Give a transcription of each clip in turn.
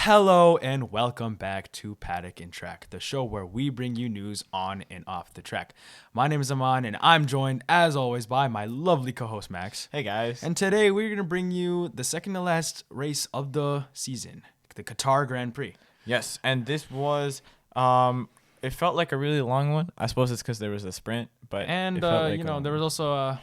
Hello and welcome back to Paddock and Track, the show where we bring you news on and off the track. My name is Amaan and I'm joined as always by my lovely co-host Max. Hey guys. And today we're going to bring you the second to last race of the season, the Qatar Grand Prix. Yes, and this was it felt like a really long one. I suppose it's because there was a sprint, but And it felt like there was also a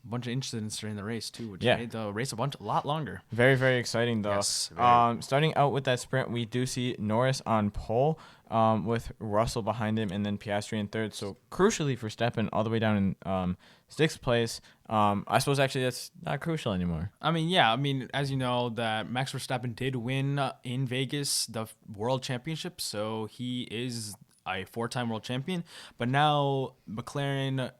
bunch of incidents during the race too, which made the race a lot longer. Very, very exciting though. Yes, starting out with that sprint, we do see Norris on pole, with Russell behind him, and then Piastri in third. So crucially for Verstappen, all the way down in sixth place. I suppose actually that's not crucial anymore. As you know, that Max Verstappen did win in Vegas the World Championship, so he is a four-time world champion. But now McLaren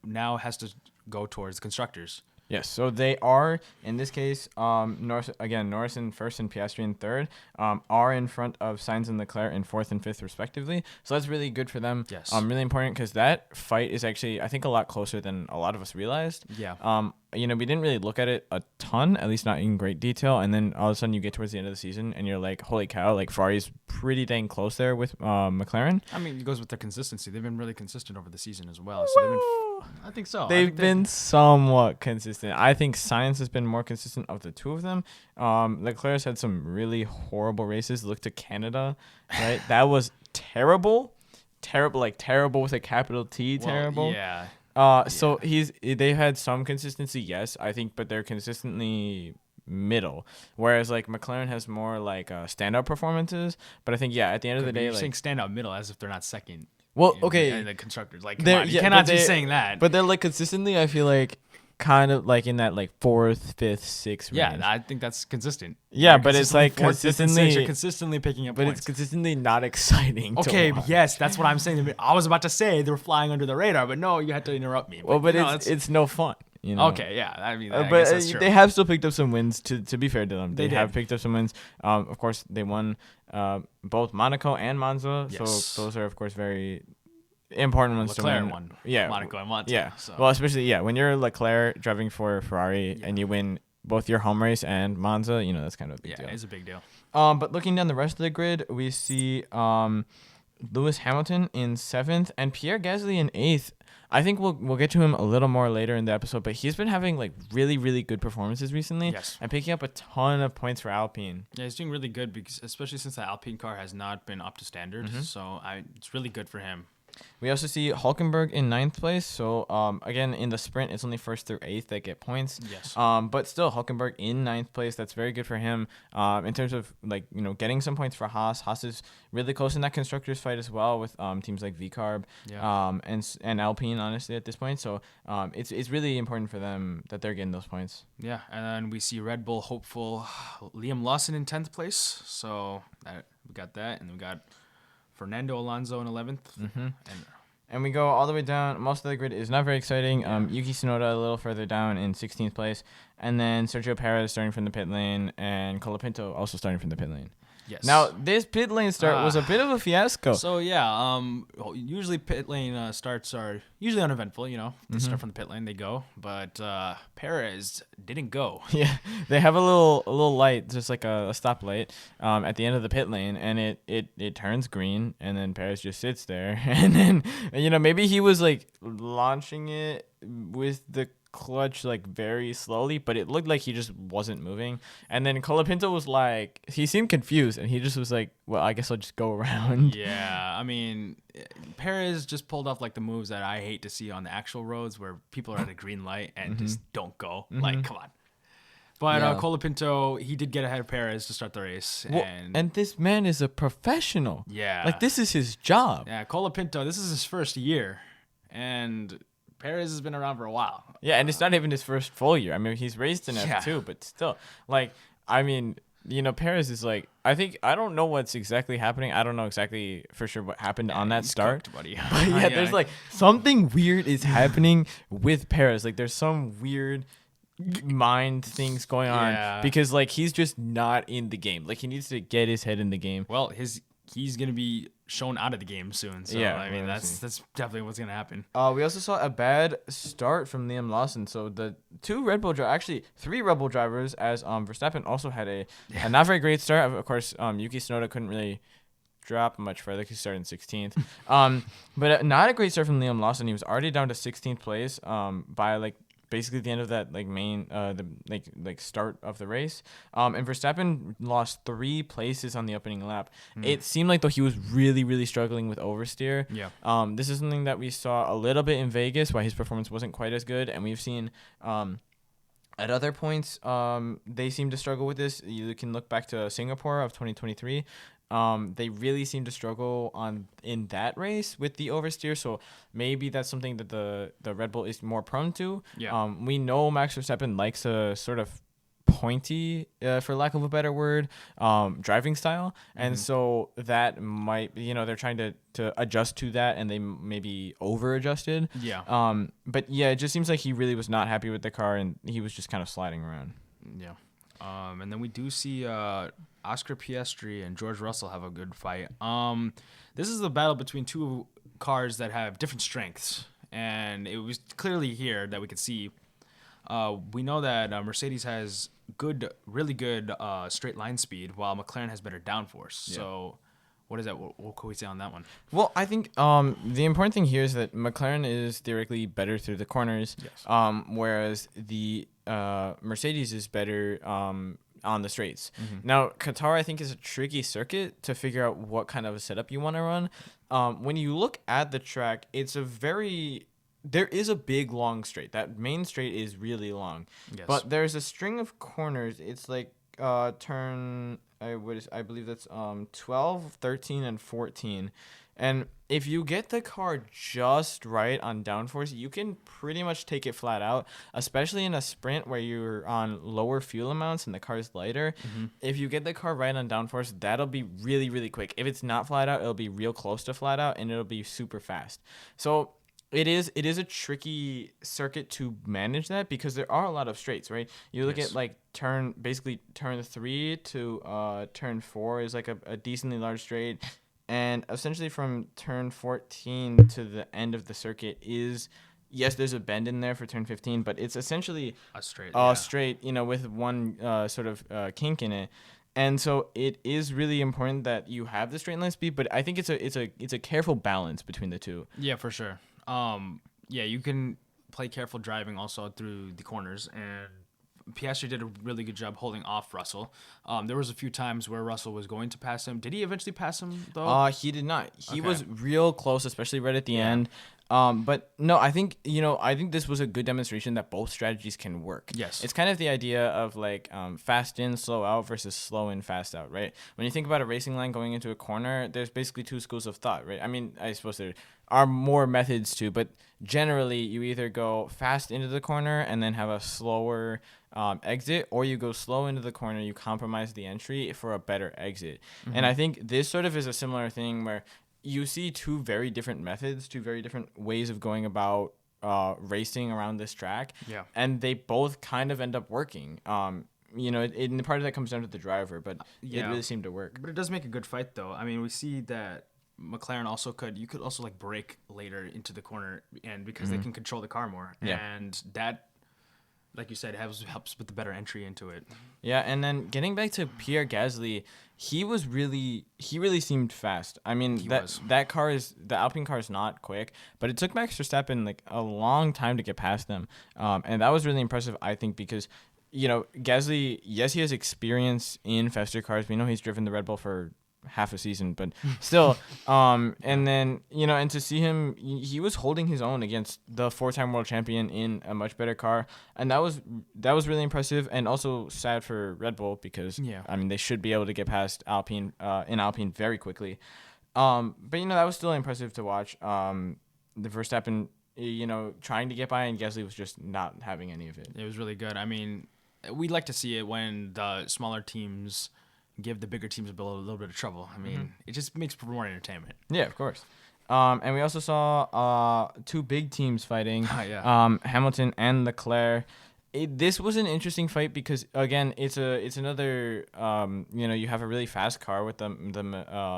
has to go towards constructors. Yes, so they are, in this case, Norris in first and Piastri in third, are in front of Sainz and Leclerc in fourth and fifth, respectively. So that's really good for them. Yes. Really important because that fight is actually, I think, a lot closer than a lot of us realized. Yeah. We didn't really look at it a ton, at least not in great detail. And then all of a sudden you get towards the end of the season and you're like, holy cow, like Ferrari's pretty dang close there with McLaren. I mean, it goes with their consistency. They've been really consistent over the season as well. So I think so. They've been somewhat consistent. I think Sainz has been more consistent of the two of them. Leclerc's had some really horrible races. Look to Canada, right? That was terrible. Terrible, like terrible with a capital T, terrible. Yeah. So they've had some consistency, yes, I think, but they're consistently middle. Whereas like McLaren has more like standout performances. But I think at the end of the day, you're like saying standout middle as if they're not second. Well, okay, and the constructors, like, come on, you cannot be saying that. But they're like consistently, I feel like, kind of like in that like fourth, fifth, sixth range. Yeah, I think that's consistent. Yeah, but it's like consistently, you're consistently picking up but points. It's consistently not exciting. Okay, yes, that's what I'm saying. I was about to say they were flying under the radar, but no, you had to interrupt me. Well, but it's no fun. Okay, yeah. I mean, I but guess that's true. They have still picked up some wins. To be fair to them, they have picked up some wins. Of course, they won both Monaco and Monza. Yes. So those are of course very important ones to win. Won. Yeah, Monaco and Monza. Yeah. So. Well, especially when you're Leclerc driving for Ferrari and you win both your home race and Monza, that's kind of a big deal. Yeah, it's a big deal. But looking down the rest of the grid, we see Lewis Hamilton in seventh and Pierre Gasly in eighth. I think we'll get to him a little more later in the episode, but he's been having like really, really good performances recently. Yes. And picking up a ton of points for Alpine. Yeah, he's doing really good because especially since the Alpine car has not been up to standard. Mm-hmm. So it's really good for him. We also see Hulkenberg in ninth place. So, again, in the sprint, it's only first through eighth that get points. Yes. But still, Hulkenberg in ninth place. That's very good for him. In terms of, getting some points for Haas. Haas is really close in that constructors fight as well with teams like VCarb and Alpine, honestly, at this point. So, it's really important for them that they're getting those points. Yeah, and then we see Red Bull hopeful Liam Lawson in 10th place. So, we got that. And we got Fernando Alonso in 11th. Mm-hmm. And we go all the way down. Most of the grid is not very exciting. Yuki Tsunoda a little further down in 16th place. And then Sergio Perez starting from the pit lane. And Colapinto also starting from the pit lane. Yes. Now, this pit lane start was a bit of a fiasco. So, usually pit lane starts are usually uneventful, They start from the pit lane, they go. But Perez didn't go. Yeah, they have a little light, just like a stoplight at the end of the pit lane, and it turns green, and then Perez just sits there. And then, maybe he was, like, launching it with the clutch like very slowly, but it looked like he just wasn't moving. And then Colapinto was like, he seemed confused, and he just was like, well, I guess I'll just go around. Yeah, I mean, Perez just pulled off like the moves that I hate to see on the actual roads where people are at a green light and just don't go. Like, come on. But Colapinto, he did get ahead of Perez to start the race. Well, and this man is a professional. Yeah. Like, this is his job. Yeah, Colapinto, this is his first year. And Perez has been around for a while. Yeah, and it's not even his first full year. I mean, he's raced in F2, but still. Like, I mean, Perez is like, I don't know what's exactly happening. I don't know exactly for sure what happened on that start. Cooked, buddy. But there's like something weird is happening with Perez. Like, there's some weird mind things going on because like he's just not in the game. Like, he needs to get his head in the game. Well, he's gonna be shown out of the game soon. So Yeah, I mean, we'll that's definitely what's gonna happen. We also saw a bad start from Liam Lawson. So the three Red Bull drivers, as Verstappen also had a not very great start. Of course, Yuki Tsunoda couldn't really drop much further. He started in 16th. But not a great start from Liam Lawson. He was already down to 16th place by like basically the end of that like main the start of the race. And Verstappen lost 3 places on the opening lap. It seemed like though he was really struggling with oversteer. Yeah. This is something that we saw a little bit in Vegas, why his performance wasn't quite as good, and we've seen at other points they seem to struggle with this. You can look back to Singapore of 2023. They really seem to struggle in that race with the oversteer, so maybe that's something that the Red Bull is more prone to. Yeah. We know Max Verstappen likes a sort of pointy, for lack of a better word, driving style, and so that might, they're trying to adjust to that, and they maybe over adjusted. Yeah. But yeah, it just seems like he really was not happy with the car, and he was just kind of sliding around. Yeah. And then we do see Oscar Piastri and George Russell have a good fight. This is the battle between two cars that have different strengths, and it was clearly here that we could see. We know that Mercedes has really good straight line speed, while McLaren has better downforce. Yeah. So, what is that? What can we say on that one? Well, I think the important thing here is that McLaren is theoretically better through the corners, yes. Whereas the Mercedes is better on the straights. Now, Qatar, I think, is a tricky circuit to figure out what kind of a setup you want to run. When you look at the track, there is a big long straight. That main straight is really long. Yes. But there's a string of corners. It's like turn, I believe that's 12, 13, and 14. And if you get the car just right on downforce, you can pretty much take it flat out, especially in a sprint where you're on lower fuel amounts and the car is lighter. If you get the car right on downforce, that'll be really quick. If it's not flat out, it'll be real close to flat out, and it'll be super fast. So it is a tricky circuit to manage that, because there are a lot of straights, right? You look at like turn 3 to turn 4 is like a decently large straight. And essentially from turn 14 to the end of the circuit is, yes, there's a bend in there for turn 15, but it's essentially a straight, straight, with one sort of kink in it. And so it is really important that you have the straight line speed, but I think it's a careful balance between the two. Yeah, for sure. Yeah, you can play careful driving also through the corners, and Piastri did a really good job holding off Russell. There was a few times where Russell was going to pass him. Did he eventually pass him, though? He did not. He was real close, especially right at the end. But no, I think this was a good demonstration that both strategies can work. Yes. It's kind of the idea of like fast in, slow out versus slow in, fast out, right? When you think about a racing line going into a corner, there's basically 2 schools of thought, right? I mean, I suppose there are more methods too, but generally you either go fast into the corner and then have a slower exit, or you go slow into the corner, you compromise the entry for a better exit. And I think this sort of is a similar thing where you see 2 very different methods, 2 very different ways of going about racing around this track. Yeah. And they both kind of end up working. And the part of that comes down to the driver, but it really seemed to work. But it does make a good fight, though. I mean, we see that McLaren you could also like brake later into the corner, and because they can control the car more. Yeah. And that, like you said, helps with the better entry into it. Yeah, and then getting back to Pierre Gasly, he really seemed fast. I mean, the Alpine car is not quick, but it took Max Verstappen like a long time to get past them. And that was really impressive, I think, because Gasly, yes, he has experience in faster cars. We know he's driven the Red Bull for half a season, but still, and then and to see him, he was holding his own against the 4-time world champion in a much better car, and that was really impressive, and also sad for Red Bull, because I mean, they should be able to get past Alpine very quickly, but that was still impressive to watch. The Verstappen, trying to get by, and Gasly was just not having any of it. It was really good. I mean, we like to see it when the smaller teams give the bigger teams a little bit of trouble. I mean, it just makes for more entertainment. Yeah, of course. And we also saw 2 big teams fighting, Hamilton and Leclerc. This was an interesting fight because again, it's another you have a really fast car with the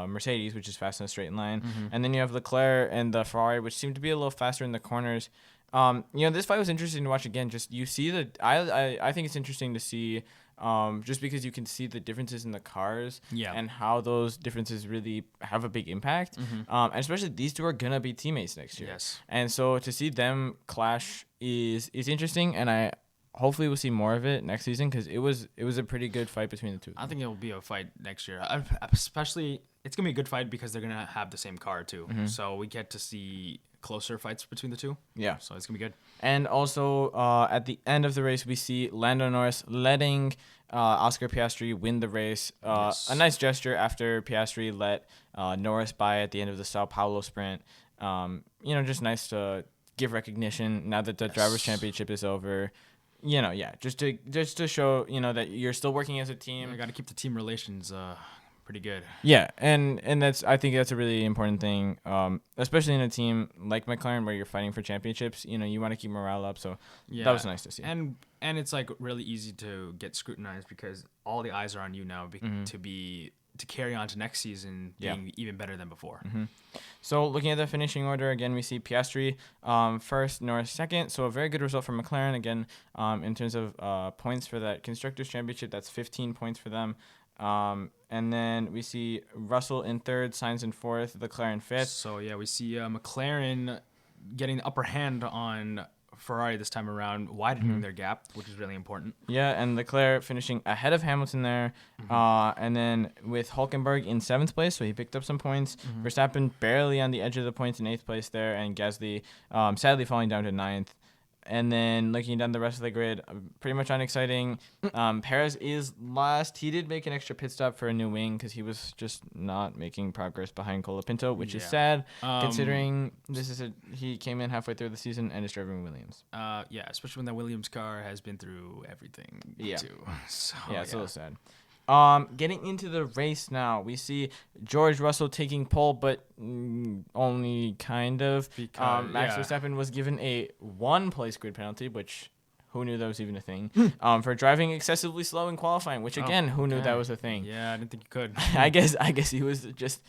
Mercedes, which is fast in a straight line, and then you have Leclerc and the Ferrari, which seem to be a little faster in the corners. This fight was interesting to watch again. Just you see I think it's interesting to see. Just because you can see the differences in the cars and how those differences really have a big impact. And especially these two are going to be teammates next year. Yes. And so to see them clash is interesting, and hopefully we'll see more of it next season because it was a pretty good fight between the two. I think it'll be a fight next year. Especially, it's going to be a good fight because they're going to have the same car too. So we get to see closer fights between the two. Yeah. So it's going to be good. And also at the end of the race, we see Lando Norris letting Oscar Piastri win the race. A nice gesture after Piastri let Norris by at the end of the Sao Paulo sprint. Just nice to give recognition now that the Drivers' Championship is over. Just to show, that you're still working as a team. You got to keep the team relations pretty good. Yeah, and I think that's a really important thing, especially in a team like McLaren where you're fighting for championships. You want to keep morale up, so that was nice to see. And it's like really easy to get scrutinized because all the eyes are on you now to carry on to next season being even better than before. So looking at the finishing order, again, we see Piastri first, Norris second. So a very good result for McLaren. Again, in terms of points for that Constructors' Championship, that's 15 points for them. And then we see Russell in third, Sainz in fourth, Leclerc in fifth. So, we see McLaren getting the upper hand on Ferrari this time around, widening their gap, which is really important. Yeah, and Leclerc finishing ahead of Hamilton there. And then with Hülkenberg in seventh place, so he picked up some points. Verstappen barely on the edge of the points in eighth place there, and Gasly sadly falling down to ninth. And then looking down the rest of the grid, pretty much unexciting. Perez is last. He did make an extra pit stop for a new wing because he was just not making progress behind Colapinto, which is sad considering he came in halfway through the season and is driving Williams. Especially when that Williams car has been through everything too. So, it's a little sad. Getting into the race now, we see George Russell taking pole, but only kind of. Because, Max Verstappen was given a one-place grid penalty, which who knew that was even a thing, for driving excessively slow in qualifying, which again, who knew that was a thing? Yeah, I didn't think you could. I guess he was just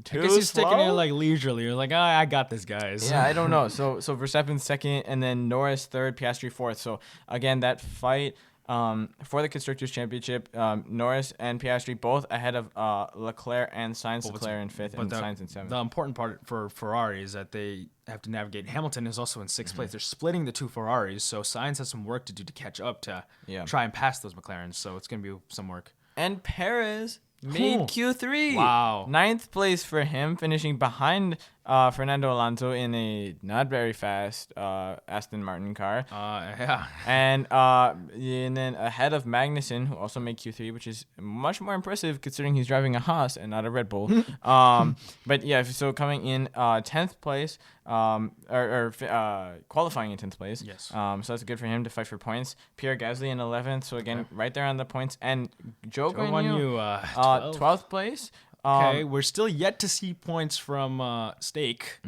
too slow. I guess he's taking it like leisurely. You're like, I got this, guys. Yeah, I don't know. So Verstappen second, and then Norris third, Piastri fourth. So again, that fight. For the Constructors' Championship, Norris and Piastri both ahead of Leclerc and Sainz. Leclerc in fifth and Sainz in seventh. The important part for Ferrari is that they have to navigate. Hamilton is also in sixth place. They're splitting the two Ferraris, so Sainz has some work to do to catch up to try and pass those McLarens. So it's going to be some work. And Perez made Q3. Wow. Ninth place for him, finishing behind Fernando Alonso in a not very fast Aston Martin car. And then ahead of Magnussen, who also made Q3, which is much more impressive considering he's driving a Haas and not a Red Bull. So coming in 10th place, qualifying in 10th place. Yes. So that's good for him to fight for points. Pierre Gasly in 11th, so again, right there on the points. And Zhou Guanyu, 12th place. We're still yet to see points from Stake.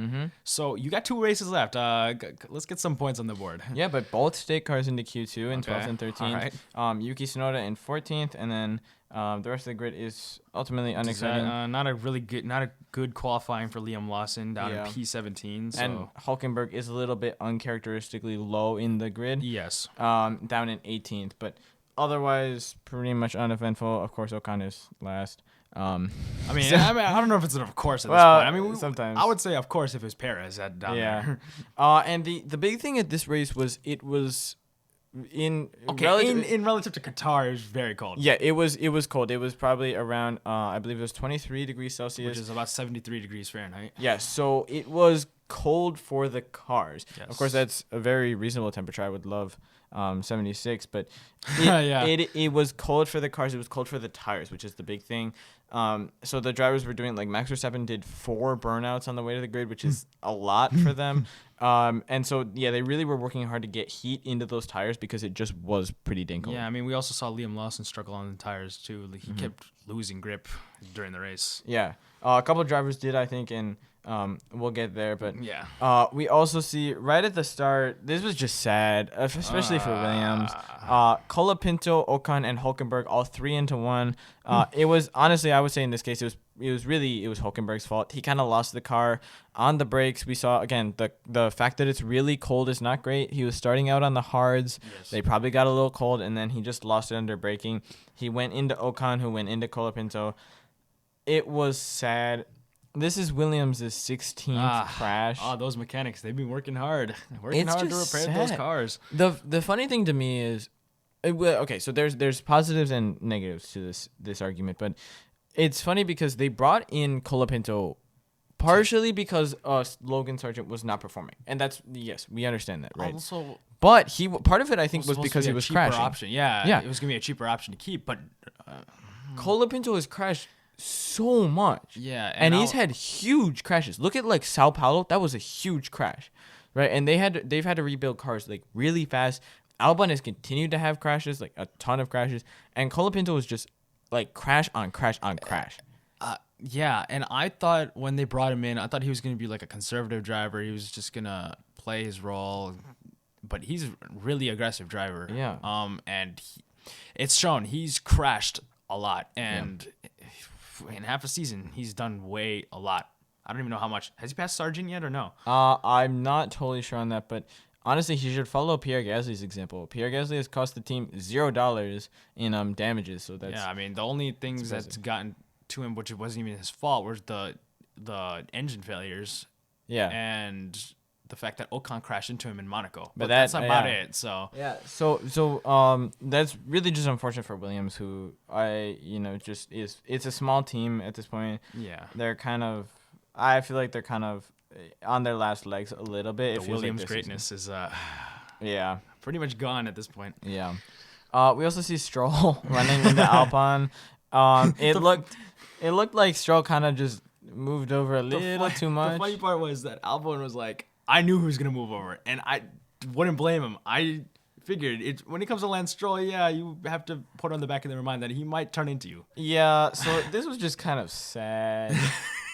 So you got 2 races left. Let's get some points on the board. Yeah, but both Stake cars into Q2 in 12th and 13th. Right. Yuki Tsunoda in 14th, and then the rest of the grid is ultimately unexciting. Not a good qualifying for Liam Lawson down in P17. So. And Hülkenberg is a little bit uncharacteristically low in the grid. Yes. Down in 18th, but otherwise pretty much uneventful. Of course, Ocon is last. I don't know if it's an of course at this point. I mean, sometimes I would say of course if it's Perez down there. And the big thing at this race was it was in relative to Qatar, it was very cold. Yeah, it was cold. It was probably around I believe it was 23 degrees Celsius, which is about 73 degrees Fahrenheit. Yeah, so it was cold for the cars. Yes. Of course, that's a very reasonable temperature. I would love 76, but it was cold for the cars. It was cold for the tires, which is the big thing. So the drivers were doing, like, Max Verstappen did 4 burnouts on the way to the grid, which is a lot for them. And so, they really were working hard to get heat into those tires because it just was pretty dang cold. Yeah, I mean, we also saw Liam Lawson struggle on the tires, too. He kept losing grip during the race. Yeah. A couple of drivers did, I think, and We'll get there, but Yeah. we also see right at the start. This was just sad, especially for Williams. Colapinto, Ocon, and Hulkenberg all 3 into 1. It was honestly, I would say in this case, it was Hulkenberg's fault. He kind of lost the car on the brakes. We saw again the fact that it's really cold is not great. He was starting out on the hards. Yes. They probably got a little cold, and then he just lost it under braking. He went into Ocon, who went into Colapinto. It was sad. This is Williams' 16th crash. Oh, those mechanics, they've been working hard. It's to just repair sad. those cars. The funny thing to me is, okay, so there's positives and negatives to this argument, but it's funny because they brought in Colapinto partially because Logan Sargent was not performing, and that's yes, we understand that, right? Also, but part of it I think was supposed to because be he a was cheaper crashing. option. Yeah, it was gonna be a cheaper option to keep, but Colapinto has crashed so much. Yeah, and he's had huge crashes. Look at like Sao Paulo, that was a huge crash, right? And they've had to rebuild cars like really fast. Albon has continued to have crashes, like a ton of crashes, and Colapinto was just like crash on crash on crash. Yeah, and I thought when they brought him in, I thought he was gonna be like a conservative driver. He was just gonna play his role, but he's a really aggressive driver. Yeah. And it's shown he's crashed a lot, and in half a season, he's done a lot. I don't even know how much. Has he passed Sargent yet or no? I'm not totally sure on that, but honestly, he should follow Pierre Gasly's example. Pierre Gasly has cost the team $0 in damages, so that's I mean, the only things that's gotten to him, which it wasn't even his fault, was the engine failures. Yeah. And the fact that Ocon crashed into him in Monaco. But that's about it. So yeah. So that's really just unfortunate for Williams, who just is. It's a small team at this point. Yeah. They're kind of. I feel like they're kind of on their last legs a little bit. The Williams greatness is pretty much gone at this point. Yeah. We also see Stroll running into Albon. It looked like Stroll kind of just moved over a little too much. The funny part was that Albon was like, I knew who was going to move over, and I wouldn't blame him. I figured when it comes to Lance Stroll, you have to put on the back of their mind that he might turn into you. Yeah, so this was just kind of sad.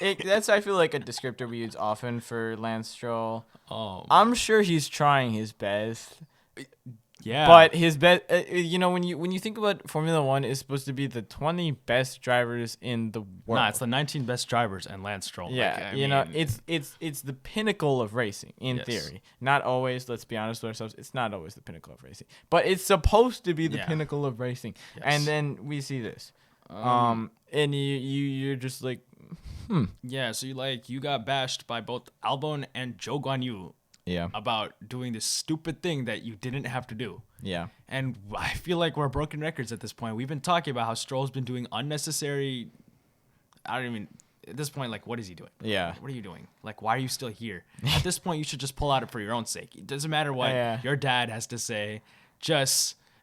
That's, I feel like, a descriptor we use often for Lance Stroll. Oh, I'm sure he's trying his best. Yeah, but his best, when you think about Formula One, it's supposed to be the 20 best drivers in the world. Nah, it's the 19 best drivers and Lance Stroll. Yeah, it's the pinnacle of racing in theory. Not always. Let's be honest with ourselves. It's not always the pinnacle of racing, but it's supposed to be the pinnacle of racing. Yes. And then we see this, and you're just like, Yeah, so you got bashed by both Albon and Zhou Guanyu. Yeah. About doing this stupid thing that you didn't have to do. Yeah. And I feel like we're broken records at this point. We've been talking about how Stroll's been doing unnecessary. At this point, like, what is he doing? Yeah. What are you doing? Like, why are you still here? At this point, you should just pull out for your own sake. It doesn't matter what your dad has to say.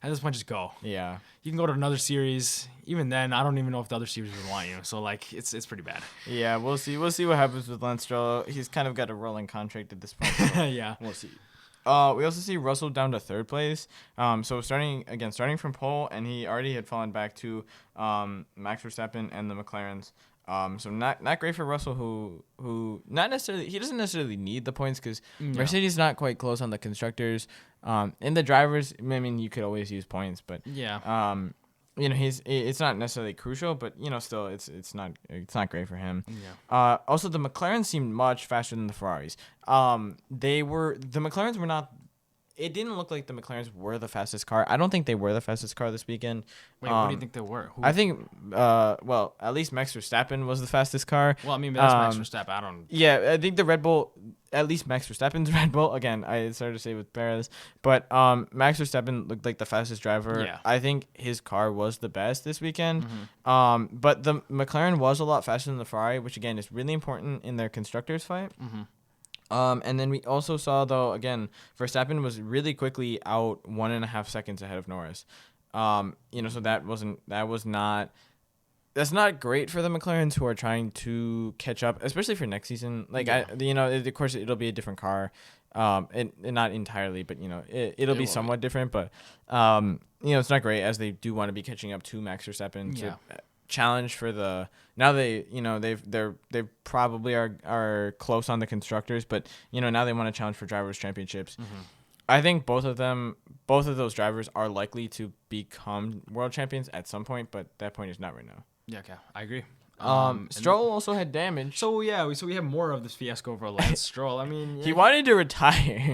At this point, just go. Yeah. You can go to another series. Even then, I don't even know if the other series would want you. So, like, it's pretty bad. Yeah, we'll see. We'll see what happens with Lance Stroll. He's kind of got a rolling contract at this point. So Yeah. We'll see. We also see Russell down to third place. So starting from pole, and he already had fallen back to Max Verstappen and the McLarens. So not great for Russell, who he doesn't necessarily need the points because Mercedes not quite close on the constructors. In the drivers, I mean, you could always use points, but it's not necessarily crucial, but still it's not great for him. Yeah. Also, the McLarens seemed much faster than the Ferraris. The McLarens were not. It didn't look like the McLarens were the fastest car. I don't think they were the fastest car this weekend. Wait, what do you think they were? I think, at least Max Verstappen was the fastest car. Well, I mean, that's Max Verstappen. I don't. Yeah, I think the Red Bull, at least Max Verstappen's Red Bull. Again, I started to say with Perez, but Max Verstappen looked like the fastest driver. Yeah. I think his car was the best this weekend. Mm-hmm. But the McLaren was a lot faster than the Ferrari, which again is really important in their constructors fight. Mm-hmm. And then we also saw, though, again, Verstappen was really quickly out 1.5 seconds ahead of Norris. So that's not great for the McLarens who are trying to catch up, especially for next season. Of course, it'll be a different car, and not entirely, but it'll be somewhat different. But it's not great as they do want to be catching up to Max Verstappen challenge for the now they they probably are close on the constructors, but now they want to challenge for drivers championships. I think both of those drivers are likely to become world champions at some point, but that point is not right now. Yeah, okay, I agree. Stroll also had damage. So yeah, we have more of this fiasco over Lance Stroll. I mean, he wanted to retire.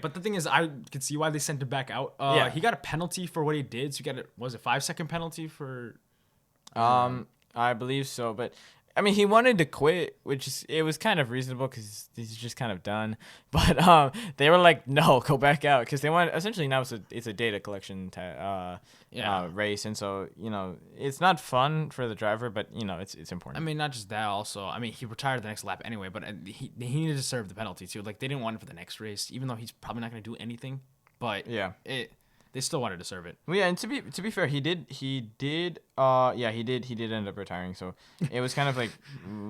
But the thing is, I could see why they sent him back out. He got a penalty for what he did. So he got was it 5-second penalty for? I believe so, but I mean, he wanted to quit, it was kind of reasonable because he's just kind of done. But they were like, no, go back out, because they want essentially now it's a data collection race, and so it's not fun for the driver, but it's important. I mean, not just that. Also, I mean, he retired the next lap anyway, but he needed to serve the penalty too. Like they didn't want him for the next race, even though he's probably not going to do anything. But they still wanted to serve it. Well, yeah, and to be fair, he did end up retiring. So it was kind of like,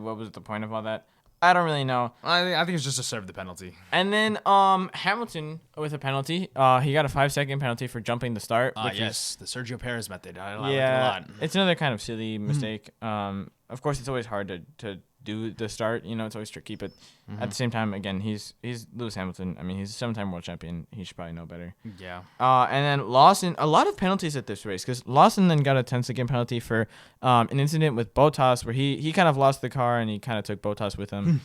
what was the point of all that? I don't really know. I think it's just to serve the penalty. And then Hamilton with a penalty. He got a 5-second penalty for jumping the start. The Sergio Perez method. I like it a lot. It's another kind of silly mistake. Of course, it's always hard to do the start. It's always tricky, but at the same time, again, he's Lewis Hamilton. I mean, he's a 7-time world champion. He should probably know better. Yeah. And then Lawson, a lot of penalties at this race, because Lawson then got a 10-second penalty for an incident with Bottas where he kind of lost the car and he kind of took Bottas with him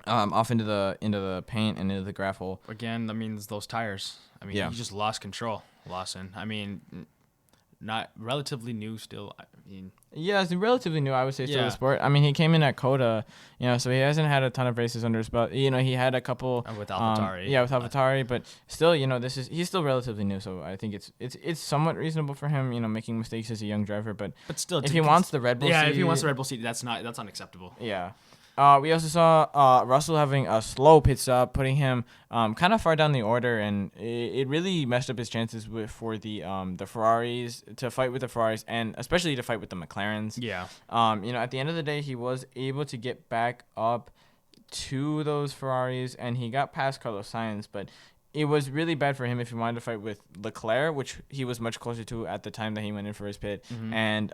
off into the paint and into the gravel. Again, that means those tires. I mean, he just lost control, Lawson. I mean, not relatively new still. I mean, yeah, it's relatively new, I would say, to the sport. I mean, he came in at Coda, so he hasn't had a ton of races under his belt. He had a couple with AlphaTauri. With AlphaTauri, but still, he's still relatively new, so I think it's somewhat reasonable for him, making mistakes as a young driver. But still, if he wants the Red Bull seat, if he wants the Red Bull seat, that's unacceptable. Yeah. We also saw Russell having a slow pit stop, putting him kind of far down the order, and it really messed up his chances for the Ferraris to fight with the Ferraris, and especially to fight with the McLarens. Yeah. At the end of the day, he was able to get back up to those Ferraris, and he got past Carlos Sainz, but it was really bad for him if he wanted to fight with Leclerc, which he was much closer to at the time that he went in for his pit, and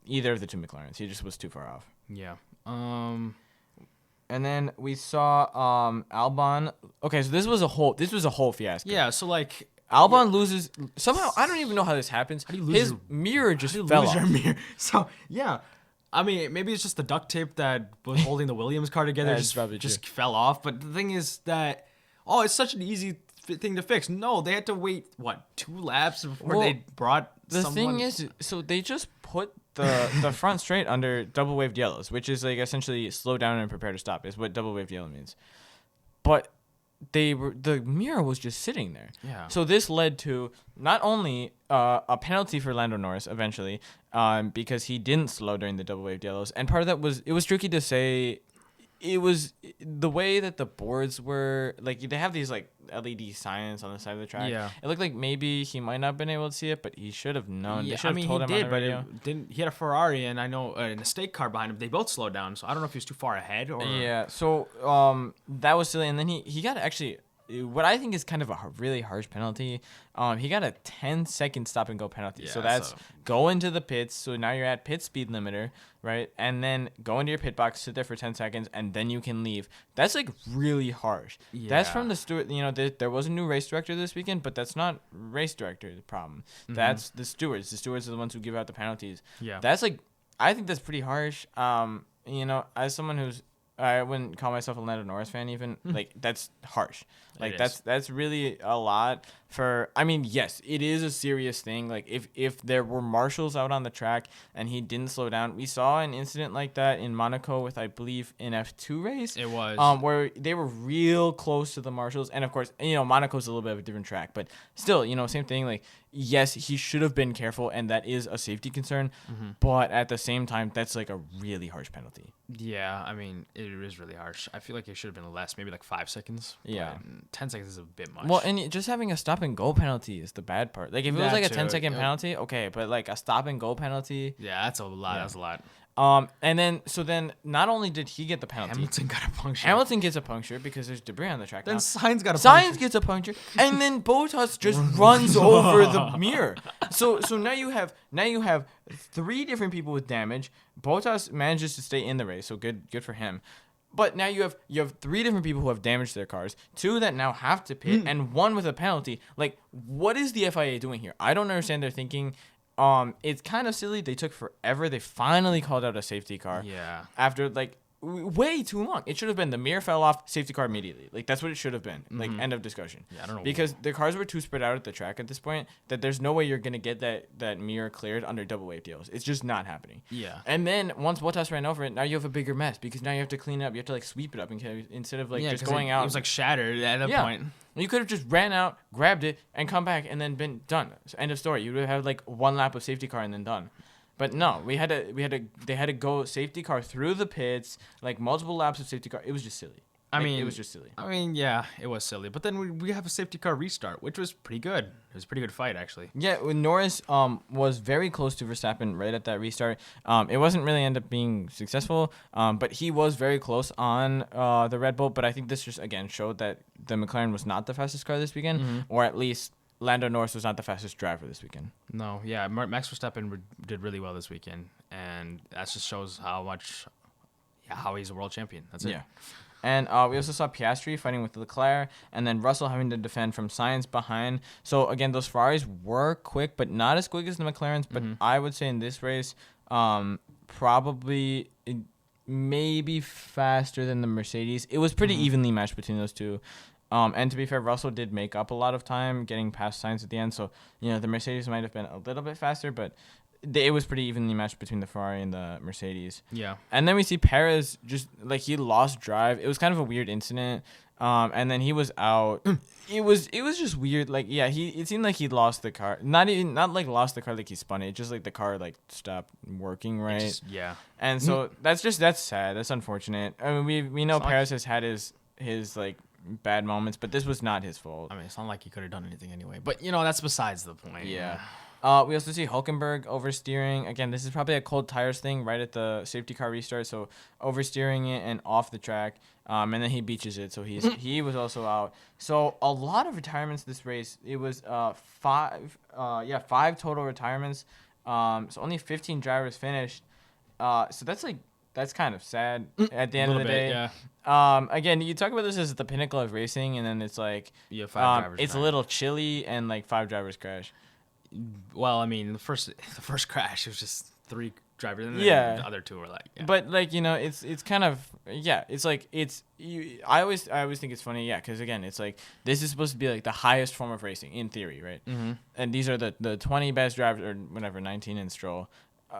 either of the two McLarens. He just was too far off. Yeah. And then we saw Albon. Okay, so this was a whole fiasco. Yeah, so like Albon loses somehow. I don't even know how this happens. How do you lose his mirror? Just fell off. Your mirror? So yeah, I mean maybe it's just the duct tape that was holding the Williams car together just fell off. But the thing is that it's such an easy thing to fix. No, they had to wait 2 laps before they brought. The thing is, so they just put the front straight under double waved yellows, which is like essentially slow down and prepare to stop is what double waved yellow means. But the mirror was just sitting there. Yeah. So this led to not only a penalty for Lando Norris eventually, because he didn't slow during the double waved yellows, and part of that was it was tricky to say. It was the way that the boards were, like, they have these like LED signs on the side of the track. Yeah. It looked like maybe he might not have been able to see it, but he should have known. Yeah, I mean, he did, but he had a Ferrari and I know an estate car behind him. They both slowed down, so I don't know if he was too far ahead or. Yeah. So that was silly, and then he got actually what I think is kind of a really harsh penalty. He got a 10-second stop and go penalty. So that's go into the pits. So now you're at pit speed limiter, right? And then go into your pit box, sit there for 10 seconds, and then you can leave. That's like really harsh. Yeah. That's from the steward. There was a new race director this weekend, but that's not race director the problem. That's the stewards. The stewards are the ones who give out the penalties. Yeah. That's like, I think that's pretty harsh. As someone who's, I wouldn't call myself a Lando Norris fan even. Like, that's harsh. Like, that's really a lot for... I mean, yes, it is a serious thing. Like, if there were marshals out on the track and he didn't slow down... We saw an incident like that in Monaco with, I believe, an F2 race. It was. Where they were real close to the marshals. And, of course, Monaco's a little bit of a different track. But still, same thing. Like, yes, he should have been careful, and that is a safety concern. But at the same time, that's, like, a really harsh penalty. Yeah, I mean, it is really harsh. I feel like it should have been less, maybe like 5 seconds. Yeah. 10 seconds is a bit much. Well, and just having a stop stop and go penalty is the bad part. Like if it was That like a too, 10-second yeah. penalty, okay, but like a stop and go penalty. Yeah, that's a lot. Yeah. That's a lot. And then not only did he get the penalty, Hamilton got a puncture. Hamilton gets a puncture because there's debris on the track. Then now. Sainz got a Sainz puncture. gets a puncture, and then Bottas just runs over the mirror. So now you have 3 different people with damage. Bottas manages to stay in the race, so good for him. But now you have 3 different people who have damaged their cars, 2 that now have to pit, and 1 with a penalty. Like, what is the FIA doing here? I don't understand their thinking. It's kind of silly. They took forever. They finally called out a safety car. Yeah. After like way too long. It should have been the mirror fell off, safety car immediately. Like that's what it should have been. Like end of discussion. Yeah, I don't know. Because the cars were too spread out at the track at this point that there's no way you're gonna get that mirror cleared under double wave deals. It's just not happening. Yeah. And then once Bottas ran over it, now you have a bigger mess because now you have to clean it up. You have to like sweep it up instead of like just going out. It was like shattered at that point. You could have just ran out, grabbed it, and come back and then been done. So end of story. You would have had like 1 lap of safety car and then done. But no, they had to go safety car through the pits, like multiple laps of safety car. It was just silly. It was just silly. I mean, yeah, it was silly. But then we have a safety car restart, which was pretty good. It was a pretty good fight, actually. Yeah, Norris was very close to Verstappen right at that restart. It wasn't really end up being successful, but he was very close on the Red Bull. But I think this just, again, showed that the McLaren was not the fastest car this weekend, or at least Lando Norris was not the fastest driver this weekend. No, yeah, Max Verstappen did really well this weekend, and that just shows how he's a world champion. That's it. Yeah. And we also saw Piastri fighting with Leclerc, and then Russell having to defend from Sainz behind. So, again, those Ferraris were quick, but not as quick as the McLarens. But I would say in this race, probably maybe faster than the Mercedes. It was pretty evenly matched between those two. And to be fair, Russell did make up a lot of time getting past Sainz at the end. So, the Mercedes might have been a little bit faster, but it was pretty evenly matched between the Ferrari and the Mercedes. Yeah. And then we see Perez just, like, he lost drive. It was kind of a weird incident. And then he was out. It was just weird. Like, yeah, it seemed like he lost the car. Not like lost the car like he spun it. Just like the car like stopped working right. Yeah. And so that's sad. That's unfortunate. I mean, we know Perez has had his like bad moments, but this was not his fault. I mean, it's not like he could have done anything anyway. But that's besides the point. Yeah. We also see Hülkenberg oversteering. Again, this is probably a cold tires thing right at the safety car restart. So oversteering it and off the track. And then he beaches it. So he was also out. So a lot of retirements this race. It was 5 total retirements. So only 15 drivers finished. So that's kind of sad at the end of the day. Yeah. Again, you talk about this as the pinnacle of racing, and then it's like 5 drivers. it's a little chilly and like 5 drivers crash. Well, I mean, the first crash, it was just 3 drivers, and then the other 2 were like. Yeah. But like it's kind of it's like I always think it's funny because again it's like this is supposed to be like the highest form of racing in theory, right? Mm-hmm. And these are the 20 best drivers or whatever 19 in Stroll,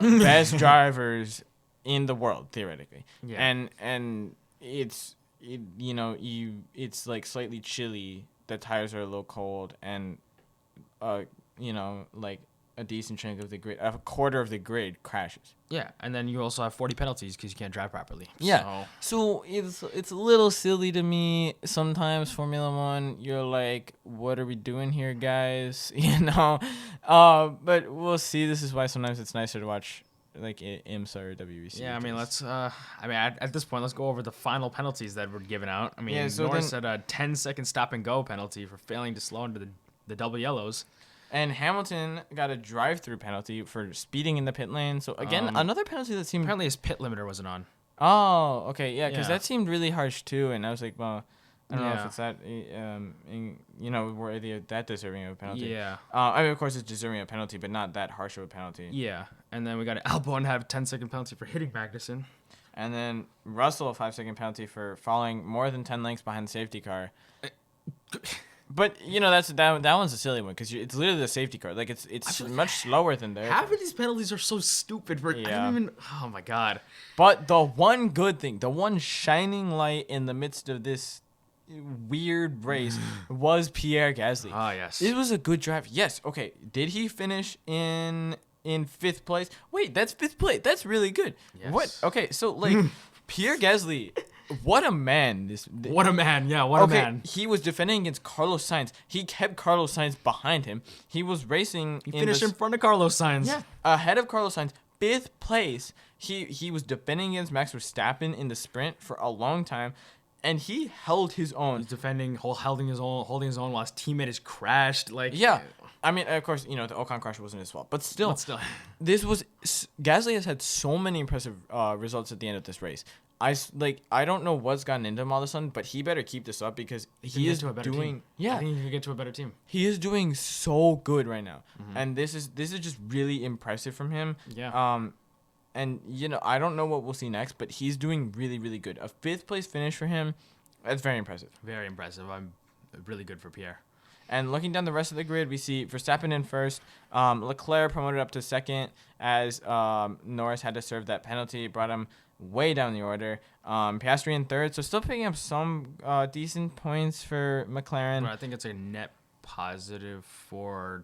best drivers in the world theoretically. Yeah. And it's like slightly chilly. The tires are a little cold and like a decent chunk of the grid, a quarter of the grid crashes. Yeah, and then you also have 40 penalties because you can't drive properly. Yeah. So it's a little silly to me sometimes. Formula One, you're like, what are we doing here, guys? But we'll see. This is why sometimes it's nicer to watch like IMSA or WEC. Yeah, I mean, at this point, let's go over the final penalties that were given out. I mean, Norris had a 10-second stop and go penalty for failing to slow into the double yellows. And Hamilton got a drive-through penalty for speeding in the pit lane. So, again, another penalty that seemed... Apparently his pit limiter wasn't on. Oh, okay, yeah, because that seemed really harsh, too. And I was like, well, I don't know if it's that, worthy of that deserving of a penalty. Yeah. I mean, of course, it's deserving of a penalty, but not that harsh of a penalty. Yeah. And then we got Albon have a 10-second penalty for hitting Magnussen. And then Russell, a 5-second penalty for falling more than 10 lengths behind the safety car. But that one's a silly one because it's literally the safety car. Like it's much slower than theirs. Half of these penalties are so stupid. I don't even. Oh my god! But the one good thing, the one shining light in the midst of this weird race was Pierre Gasly. Ah, yes. It was a good drive. Yes. Okay. Did he finish in 5th place? Wait, that's 5th place. That's really good. Yes. What? Okay. So like Pierre Gasly what a man! What a man! Yeah, what a man! He was defending against Carlos Sainz. He kept Carlos Sainz behind him. He was racing. He finished in front of Carlos Sainz. Yeah, ahead of Carlos Sainz, 5th place. He was defending against Max Verstappen in the sprint for a long time, and he held his own. He's defending, holding his own while his teammate is crashed. Like, yeah. I mean, of course, the Ocon crash wasn't his fault, but still, Gasly has had so many impressive results at the end of this race. I don't know what's gotten into him all of a sudden, but he better keep this up because he is doing. Yeah, I think he can get to a better team. He is doing so good right now, and this is just really impressive from him. Yeah. And I don't know what we'll see next, but he's doing really, really good. A 5th place finish for him, that's very impressive. Very impressive. I'm really good for Pierre. And looking down the rest of the grid, we see Verstappen in first, Leclerc promoted up to second as Norris had to serve that penalty, brought him way down the order. Piastri in third, so still picking up some decent points for McLaren. But I think it's a net positive for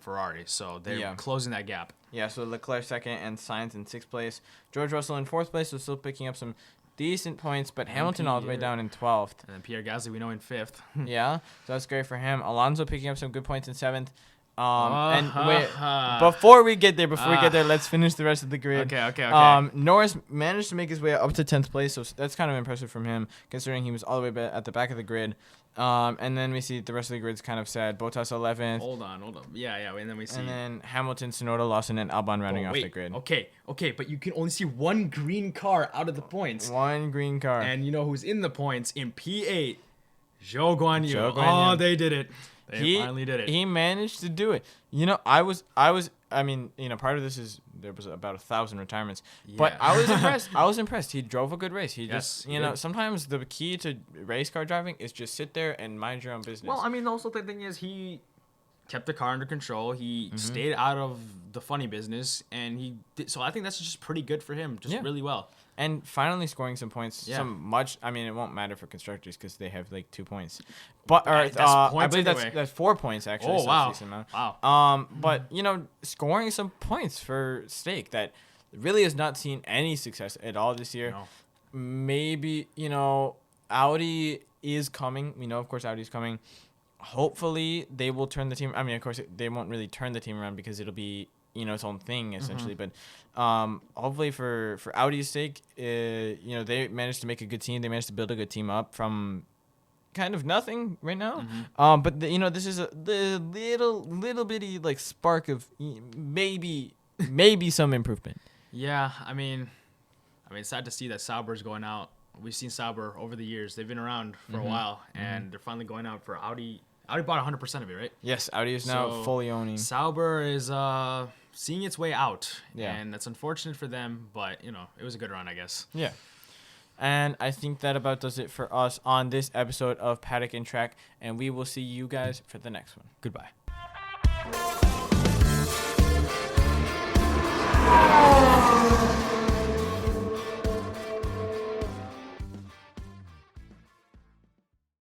Ferrari, so they're closing that gap. Yeah, so Leclerc second and Sainz in 6th place. George Russell in 4th place, so still picking up some decent points, but Hamilton all the way down in 12th. And then Pierre Gasly, we know, in 5th. Yeah, so that's great for him. Alonso picking up some good points in 7th. And wait, before we get there, let's finish the rest of the grid. Okay. Norris managed to make his way up to 10th place, so that's kind of impressive from him, considering he was all the way at the back of the grid. And then we see the rest of the grid's kind of sad. Bottas 11th. Hold on. Yeah. And then we see. And then Hamilton, Tsunoda, Lawson, and Albon rounding off the grid. Okay. But you can only see one green car out of the points. One green car. And you know who's in the points in P8? Zhou Guanyu. Oh, they did it. They finally did it. He managed to do it. I mean, part of this is there was about 1,000 retirements, but I was impressed. I was impressed. He drove a good race. He just, sometimes the key to race car driving is just sit there and mind your own business. Well, I mean, also the thing is he kept the car under control. He stayed out of the funny business, and he did. So I think that's just pretty good for him. Really well. And finally scoring some points. Yeah. I mean, it won't matter for constructors because they have like 2 points. But I believe that's 4 points actually. Oh, wow. Wow. But scoring some points for Stake that really has not seen any success at all this year. No. Maybe Audi is coming. We know, of course, Audi is coming. Hopefully, they will turn the team. I mean, of course, they won't really turn the team around because it'll be its own thing essentially. But hopefully for Audi's sake, they managed to make a good team. They managed to build a good team up from kind of nothing right now. But this is the little bitty like spark of maybe some improvement. Yeah, I mean, it's sad to see that Sauber's going out. We've seen Sauber over the years. They've been around for a while, and they're finally going out for Audi. Audi bought 100% of it, right? Yes, Audi is now fully owning. Sauber is seeing its way out, and that's unfortunate for them, but, it was a good run, I guess. Yeah. And I think that about does it for us on this episode of Paddock and Track, and we will see you guys for the next one. Goodbye.